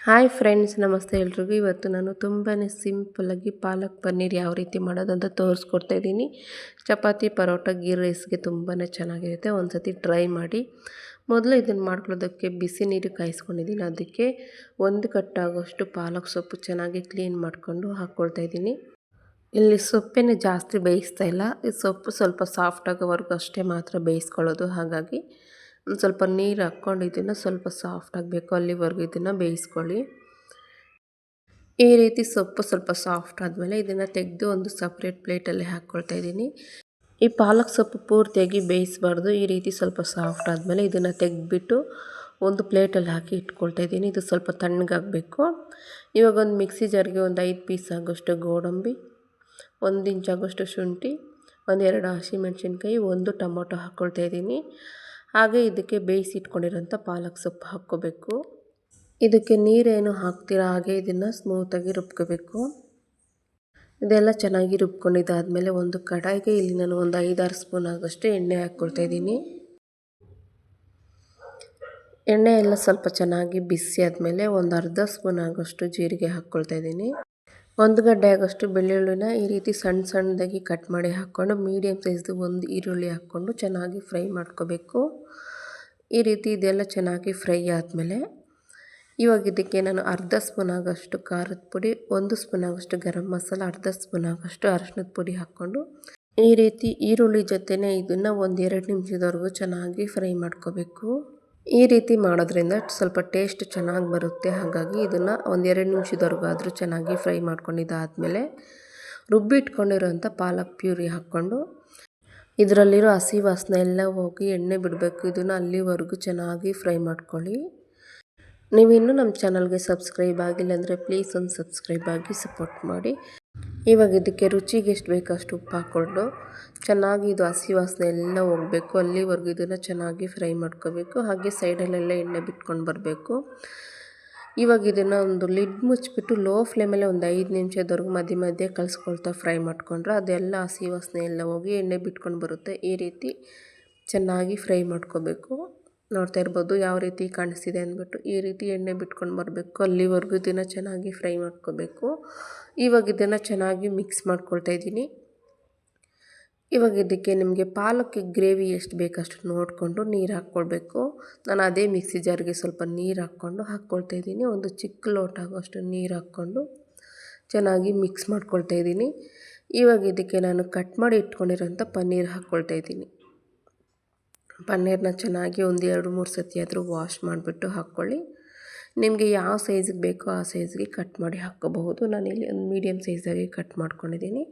Hi friends, ನಮಸ್ತೆ ಎಲ್ರಿಗೂ. ಇವತ್ತು ನಾನು ತುಂಬಾ ಸಿಂಪಲ್ಲಾಗಿ ಪಾಲಕ್ ಪನ್ನೀರ್ ಯಾವ ರೀತಿ ಮಾಡೋದಂತ ತೋರಿಸ್ಕೊಡ್ತಾ ಇದ್ದೀನಿ. ಚಪಾತಿ, ಪರೋಟ, ಗೀ ರೈಸ್ಗೆ ತುಂಬಾ ಚೆನ್ನಾಗಿರುತ್ತೆ. ಒಂದು ಸತಿ ಟ್ರೈ ಮಾಡಿ. ಮೊದಲು ಇದನ್ನು ಮಾಡ್ಕೊಳ್ಳೋದಕ್ಕೆ ಬಿಸಿ ನೀರು ಕಾಯಿಸ್ಕೊಂಡಿದ್ದೀನಿ. ಅದಕ್ಕೆ 1 ಕಟ್ಟಾಗೋಷ್ಟು ಪಾಲಕ್ ಸೊಪ್ಪು ಚೆನ್ನಾಗಿ ಕ್ಲೀನ್ ಮಾಡಿಕೊಂಡು ಹಾಕ್ಕೊಳ್ತಾ ಇದ್ದೀನಿ. ಇಲ್ಲಿ ಸೊಪ್ಪೇನೆ ಜಾಸ್ತಿ ಬೇಯಿಸ್ತಾ ಇಲ್ಲ. ಈ ಸೊಪ್ಪು ಸ್ವಲ್ಪ ಸಾಫ್ಟ್ ಆಗೋವರೆಗೂ ಅಷ್ಟೇ ಮಾತ್ರ ಬೇಯಿಸ್ಕೊಳ್ಳೋದು. ಹಾಗಾಗಿ ಒಂದು ಸ್ವಲ್ಪ ನೀರು ಹಾಕ್ಕೊಂಡು ಇದನ್ನು ಸ್ವಲ್ಪ ಸಾಫ್ಟ್ ಆಗಬೇಕು ಅಲ್ಲಿವರೆಗೂ ಇದನ್ನು ಬೇಯಿಸ್ಕೊಳ್ಳಿ. ಈ ರೀತಿ ಸೊಪ್ಪು ಸ್ವಲ್ಪ ಸಾಫ್ಟ್ ಆದಮೇಲೆ ಇದನ್ನು ತೆಗೆದು ಒಂದು ಸಪ್ರೇಟ್ ಪ್ಲೇಟಲ್ಲಿ ಹಾಕ್ಕೊಳ್ತಾ ಇದ್ದೀನಿ. ಈ ಪಾಲಕ್ ಸೊಪ್ಪು ಪೂರ್ತಿಯಾಗಿ ಬೇಯಿಸಬಾರ್ದು. ಈ ರೀತಿ ಸ್ವಲ್ಪ ಸಾಫ್ಟ್ ಆದಮೇಲೆ ಇದನ್ನು ತೆಗೆದ್ಬಿಟ್ಟು ಒಂದು ಪ್ಲೇಟಲ್ಲಿ ಹಾಕಿ ಇಟ್ಕೊಳ್ತಾ ಇದ್ದೀನಿ. ಇದು ಸ್ವಲ್ಪ ತಣ್ಣಗಾಗಬೇಕು. ಇವಾಗ ಒಂದು ಮಿಕ್ಸಿ ಜಾರ್ಗೆ ಒಂದು 5 ಪೀಸ್ ಆಗೋಷ್ಟು ಗೋಡಂಬಿ, 1 ಇಂಚ್ ಆಗೋಷ್ಟು ಶುಂಠಿ, 1-2 ಹಸಿಮೆಣಸಿನ್ಕಾಯಿ, 1 ಟೊಮೊಟೊ ಹಾಕ್ಕೊಳ್ತಾ ಇದ್ದೀನಿ. ಹಾಗೆ ಇದಕ್ಕೆ ಬೇಯಿಸಿಟ್ಕೊಂಡಿರೋಂಥ ಪಾಲಕ್ ಸೊಪ್ಪು ಹಾಕ್ಕೋಬೇಕು. ಇದಕ್ಕೆ ನೀರೇನು ಹಾಕ್ತೀರಾ, ಹಾಗೆ ಇದನ್ನು ಸ್ಮೂತಾಗಿ ರುಬ್ಕೋಬೇಕು. ಇದೆಲ್ಲ ಚೆನ್ನಾಗಿ ರುಬ್ಕೊಂಡಿದ್ದಾದಮೇಲೆ ಒಂದು ಕಡಾಯಿಗೆ ಇಲ್ಲಿ ನಾನು ಒಂದು 5-6 ಸ್ಪೂನ್ ಆಗೋಷ್ಟು ಎಣ್ಣೆ ಹಾಕ್ಕೊಳ್ತಾ ಇದ್ದೀನಿ. ಎಣ್ಣೆ ಎಲ್ಲ ಸ್ವಲ್ಪ ಚೆನ್ನಾಗಿ ಬಿಸಿ ಆದಮೇಲೆ ಒಂದು ಅರ್ಧ ಸ್ಪೂನ್ ಆಗೋಷ್ಟು ಜೀರಿಗೆ ಹಾಕ್ಕೊಳ್ತಾ ಇದ್ದೀನಿ. 1 ಗಡ್ಡೆ ಆಗೋಷ್ಟು ಬೆಳ್ಳುಳ್ಳಿನ ಈ ರೀತಿ ಸಣ್ಣ ಸಣ್ಣದಾಗಿ ಕಟ್ ಮಾಡಿ ಹಾಕ್ಕೊಂಡು ಮೀಡಿಯಮ್ ಸೈಜ್ದು 1 ಈರುಳ್ಳಿ ಹಾಕ್ಕೊಂಡು ಚೆನ್ನಾಗಿ ಫ್ರೈ ಮಾಡ್ಕೋಬೇಕು. ಈ ರೀತಿ ಇದೆಲ್ಲ ಚೆನ್ನಾಗಿ ಫ್ರೈ ಆದಮೇಲೆ ಇವಾಗ ಇದಕ್ಕೆ ನಾನು ಅರ್ಧ ಸ್ಪೂನ್ ಆಗೋಷ್ಟು ಖಾರದ ಪುಡಿ, 1 ಸ್ಪೂನ್ ಆಗೋಷ್ಟು ಗರಂ ಮಸಾಲ, ಅರ್ಧ ಸ್ಪೂನ್ ಆಗೋಷ್ಟು ಅರಶಿನದ ಪುಡಿ ಹಾಕ್ಕೊಂಡು ಈ ರೀತಿ ಈರುಳ್ಳಿ ಜೊತೆನೇ ಇದನ್ನು 1-2 ನಿಮಿಷದವರೆಗೂ ಚೆನ್ನಾಗಿ ಫ್ರೈ ಮಾಡ್ಕೋಬೇಕು. ಈ ರೀತಿ ಮಾಡೋದ್ರಿಂದ ಸ್ವಲ್ಪ ಟೇಸ್ಟ್ ಚೆನ್ನಾಗಿ ಬರುತ್ತೆ. ಹಾಗಾಗಿ ಇದನ್ನು 1-2 ನಿಮಿಷದವರೆಗೂ ಆದರೂ ಚೆನ್ನಾಗಿ ಫ್ರೈ ಮಾಡ್ಕೊಂಡಿದ್ದಾದಮೇಲೆ ರುಬ್ಬಿಟ್ಕೊಂಡಿರೋಂಥ ಪಾಲಕ್ ಪ್ಯೂರಿ ಹಾಕ್ಕೊಂಡು ಇದರಲ್ಲಿರೋ ಹಸಿ ವಾಸನೆ ಎಲ್ಲ ಹೋಗಿ ಎಣ್ಣೆ ಬಿಡಬೇಕು. ಇದನ್ನು ಅಲ್ಲಿವರೆಗೂ ಚೆನ್ನಾಗಿ ಫ್ರೈ ಮಾಡ್ಕೊಳ್ಳಿ. ನೀವಿನ್ನೂ ನಮ್ಮ ಚಾನಲ್ಗೆ ಸಬ್ಸ್ಕ್ರೈಬ್ ಆಗಿಲ್ಲ ಅಂದರೆ ಪ್ಲೀಸ್ ಒಂದು ಸಬ್ಸ್ಕ್ರೈಬ್ ಆಗಿ ಸಪೋರ್ಟ್ ಮಾಡಿ. ಇವಾಗ ಇದಕ್ಕೆ ರುಚಿಗೆ ಎಷ್ಟು ಬೇಕೋ ಅಷ್ಟು ಉಪ್ಪು ಹಾಕ್ಕೊಂಡು ಚೆನ್ನಾಗಿ ಇದು ಹಸಿ ವಾಸನೆ ಎಲ್ಲ ಹೋಗಬೇಕು. ಅಲ್ಲಿವರೆಗೂ ಇದನ್ನು ಚೆನ್ನಾಗಿ ಫ್ರೈ ಮಾಡ್ಕೋಬೇಕು. ಹಾಗೆ ಸೈಡಲ್ಲೆಲ್ಲ ಎಣ್ಣೆ ಬಿಟ್ಕೊಂಡು ಬರಬೇಕು. ಇವಾಗ ಇದನ್ನು ಒಂದು ಲಿಡ್ ಮುಚ್ಚಿಬಿಟ್ಟು ಲೋ ಫ್ಲೇಮಲ್ಲಿ ಒಂದು 5 ನಿಮಿಷದವರೆಗೂ ಮಧ್ಯೆ ಮಧ್ಯೆ ಕಲಿಸ್ಕೊಳ್ತಾ ಫ್ರೈ ಮಾಡ್ಕೊಂಡ್ರೆ ಅದೆಲ್ಲ ಹಸಿ ವಾಸನೆ ಎಲ್ಲ ಹೋಗಿ ಎಣ್ಣೆ ಬಿಟ್ಕೊಂಡು ಬರುತ್ತೆ. ಈ ರೀತಿ ಚೆನ್ನಾಗಿ ಫ್ರೈ ಮಾಡ್ಕೋಬೇಕು. ನೋಡ್ತಾ ಇರ್ಬೋದು ಯಾವ ರೀತಿ ಕಾಣಿಸ್ತಿದೆ ಅಂದ್ಬಿಟ್ಟು. ಈ ರೀತಿ ಎಣ್ಣೆ ಬಿಟ್ಕೊಂಡು ಬರಬೇಕು. ಅಲ್ಲಿವರೆಗೂ ಇದನ್ನು ಚೆನ್ನಾಗಿ ಫ್ರೈ ಮಾಡ್ಕೋಬೇಕು. ಇವಾಗ ಇದನ್ನು ಚೆನ್ನಾಗಿ ಮಿಕ್ಸ್ ಮಾಡ್ಕೊಳ್ತಾ ಇದ್ದೀನಿ. ಇವಾಗ ಇದಕ್ಕೆ ನಿಮಗೆ ಪಾಲಕ್ಗೆ ಗ್ರೇವಿ ಎಷ್ಟು ಬೇಕಷ್ಟು ನೋಡಿಕೊಂಡು ನೀರು ಹಾಕ್ಕೊಳ್ಬೇಕು. ನಾನು ಅದೇ ಮಿಕ್ಸಿ ಜಾರ್ಗೆ ಸ್ವಲ್ಪ ನೀರು ಹಾಕ್ಕೊಳ್ತಾ ಇದ್ದೀನಿ. ಒಂದು ಚಿಕ್ಕ ಲೋಟ ಆಗೋಷ್ಟು ನೀರು ಹಾಕ್ಕೊಂಡು ಚೆನ್ನಾಗಿ ಮಿಕ್ಸ್ ಮಾಡ್ಕೊಳ್ತಾ ಇದ್ದೀನಿ. ಇವಾಗ ಇದಕ್ಕೆ ನಾನು ಕಟ್ ಮಾಡಿ ಇಟ್ಕೊಂಡಿರೋಂಥ ಪನ್ನೀರ್ ಹಾಕ್ಕೊಳ್ತಾ ಇದ್ದೀನಿ. ಪನ್ನೀರನ್ನ ಚೆನ್ನಾಗಿ ಒಂದು 2-3 ಸತಿ ಆದರೂ ವಾಶ್ ಮಾಡಿಬಿಟ್ಟು ಹಾಕ್ಕೊಳ್ಳಿ. ನಿಮಗೆ ಯಾವ ಸೈಜಿಗೆ ಬೇಕೋ ಆ ಸೈಜ್ಗೆ ಕಟ್ ಮಾಡಿ ಹಾಕ್ಕೋಬಹುದು. ನಾನಿಲ್ಲಿ ಒಂದು ಮೀಡಿಯಮ್ ಸೈಜಾಗಿ ಕಟ್ ಮಾಡ್ಕೊಂಡಿದ್ದೀನಿ.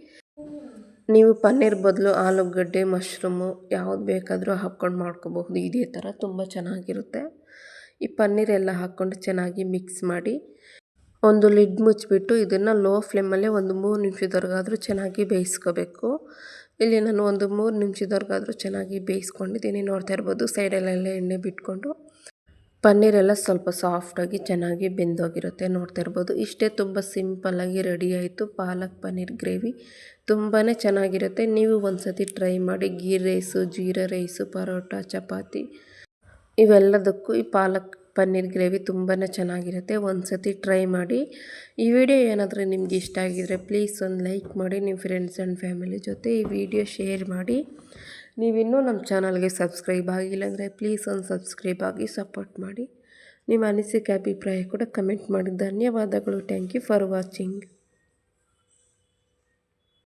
ನೀವು ಪನ್ನೀರ್ ಬದಲು ಆಲೂಗಡ್ಡೆ, ಮಶ್ರೂಮು ಯಾವ್ದು ಬೇಕಾದರೂ ಹಾಕ್ಕೊಂಡು ಮಾಡ್ಕೋಬಹುದು. ಇದೇ ಥರ ತುಂಬ ಚೆನ್ನಾಗಿರುತ್ತೆ. ಈ ಪನ್ನೀರೆಲ್ಲ ಹಾಕ್ಕೊಂಡು ಚೆನ್ನಾಗಿ ಮಿಕ್ಸ್ ಮಾಡಿ ಒಂದು ಲಿಡ್ ಮುಚ್ಚಿಬಿಟ್ಟು ಇದನ್ನು ಲೋ ಫ್ಲೇಮಲ್ಲೇ ಒಂದು 3 ನಿಮಿಷದವರೆಗಾದರೂ ಚೆನ್ನಾಗಿ ಬೇಯಿಸ್ಕೋಬೇಕು. ಇಲ್ಲಿ ನಾನು ಒಂದು 3 ನಿಮಿಷದವರೆಗಾದರೂ ಚೆನ್ನಾಗಿ ಬೇಯಿಸ್ಕೊಂಡಿದ್ದೀನಿ. ನೋಡ್ತಾ ಇರ್ಬೋದು ಸೈಡಲ್ಲೆಲ್ಲ ಎಣ್ಣೆ ಬಿಟ್ಕೊಂಡು ಪನ್ನೀರೆಲ್ಲ ಸ್ವಲ್ಪ ಸಾಫ್ಟಾಗಿ ಚೆನ್ನಾಗಿ ಬೆಂದೋಗಿರುತ್ತೆ. ನೋಡ್ತಾ ಇರ್ಬೋದು ಇಷ್ಟೇ, ತುಂಬ ಸಿಂಪಲ್ಲಾಗಿ ರೆಡಿ ಆಯಿತು ಪಾಲಕ್ ಪನ್ನೀರ್ ಗ್ರೇವಿ. ತುಂಬಾ ಚೆನ್ನಾಗಿರುತ್ತೆ. ನೀವು ಒಂದು ಸತಿ ಟ್ರೈ ಮಾಡಿ. ಗೀ ರೈಸು, ಜೀರಾ ರೈಸು, ಪರೋಟ, ಚಪಾತಿ ಇವೆಲ್ಲದಕ್ಕೂ ಈ ಪಾಲಕ್ ಪನ್ನೀರ್ ಗ್ರೇವಿ ತುಂಬಾ ಚೆನ್ನಾಗಿರುತ್ತೆ. ಒಂದು ಸತಿ ಟ್ರೈ ಮಾಡಿ. ಈ ವಿಡಿಯೋ ಏನಾದರೂ ನಿಮ್ಗೆ ಇಷ್ಟ ಆಗಿದರೆ ಪ್ಲೀಸ್ ಒಂದು ಲೈಕ್ ಮಾಡಿ. ನಿಮ್ಮ ಫ್ರೆಂಡ್ಸ್ ಆ್ಯಂಡ್ ಫ್ಯಾಮಿಲಿ ಜೊತೆ ಈ ವಿಡಿಯೋ ಶೇರ್ ಮಾಡಿ. ನೀವಿನ್ನೂ ನಮ್ಮ ಚಾನಲ್ಗೆ ಸಬ್ಸ್ಕ್ರೈಬ್ ಆಗಿಲ್ಲ ಅಂದರೆ ಪ್ಲೀಸ್ ಒಂದು ಸಬ್ಸ್ಕ್ರೈಬ್ ಆಗಿ ಸಪೋರ್ಟ್ ಮಾಡಿ. ನಿಮ್ಮ ಅನಿಸಿಕೆ ಅಭಿಪ್ರಾಯ ಕೂಡ ಕಮೆಂಟ್ ಮಾಡಿ. ಧನ್ಯವಾದಗಳು. Thank you for watching.